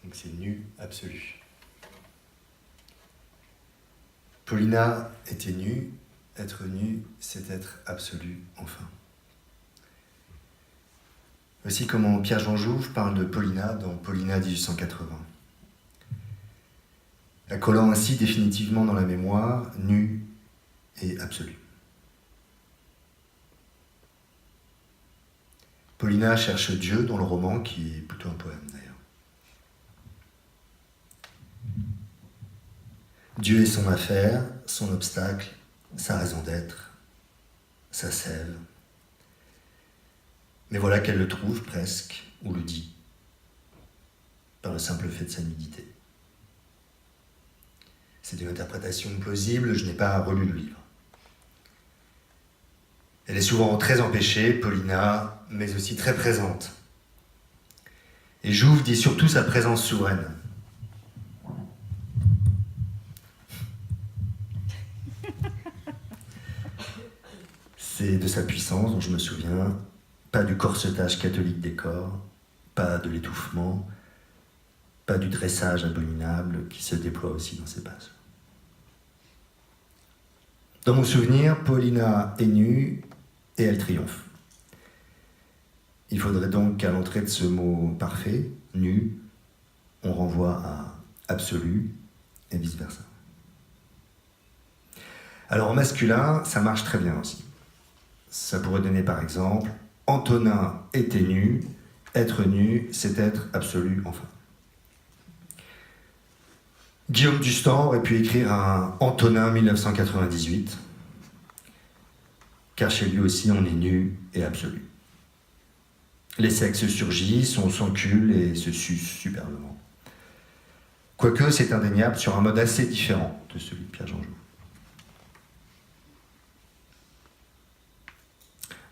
Donc c'est nu absolu. Paulina était nue, être nu, c'est être absolu, enfin. Voici comment Pierre-Jean Jouve parle de Paulina dans Paulina 1880. La collant ainsi définitivement dans la mémoire, nue et absolue. Paulina cherche Dieu dans le roman, qui est plutôt un poème d'ailleurs. Dieu est son affaire, son obstacle, sa raison d'être, sa sève. Mais voilà qu'elle le trouve presque, ou le dit, par le simple fait de sa nudité. C'est une interprétation plausible, je n'ai pas relu le livre. Elle est souvent très empêchée, Paulina, mais aussi très présente. Et Jouve dit surtout sa présence souveraine. C'est de sa puissance dont je me souviens, pas du corsetage catholique des corps, pas de l'étouffement, pas du dressage abominable qui se déploie aussi dans ces pages. Dans mon souvenir, Paulina est nue et elle triomphe. Il faudrait donc qu'à l'entrée de ce mot parfait, nu, on renvoie à absolu et vice-versa. Alors en masculin, ça marche très bien aussi. Ça pourrait donner par exemple « Antonin était nu, être nu, c'est être absolu, enfin ». Guillaume Dustan aurait pu écrire un Antonin 1998, car chez lui aussi on est nu et absolu. Les sexes surgissent, on s'encule et se suce superbement. Quoique c'est indéniable sur un mode assez différent de celui de Pierre-Jean Jouve.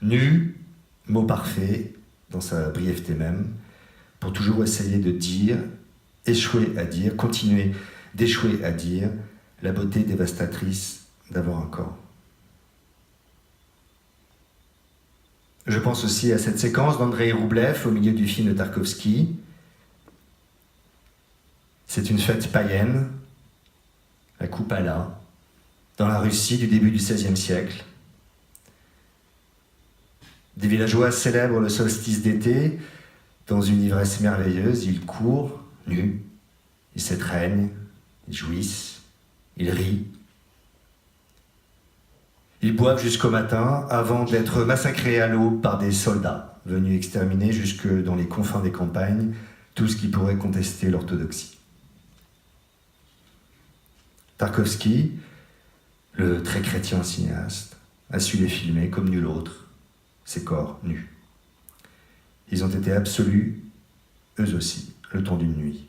Nu, mot parfait, dans sa brièveté même, pour toujours essayer de dire, échouer à dire, continuer d'échouer à dire la beauté dévastatrice d'avoir un corps. Je pense aussi à cette séquence d'Andrei Roublev au milieu du film de Tarkovsky. C'est une fête païenne, la Koupala, dans la Russie du début du XVIe siècle. Des villageois célèbrent le solstice d'été dans une ivresse merveilleuse. Ils courent, nus, ils s'étreignent, ils jouissent, ils rient. Ils boivent jusqu'au matin avant d'être massacrés à l'eau par des soldats venus exterminer jusque dans les confins des campagnes tout ce qui pourrait contester l'orthodoxie. Tarkovsky, le très chrétien cinéaste, a su les filmer comme nul autre, ces corps nus. Ils ont été absolus, eux aussi, le temps d'une nuit.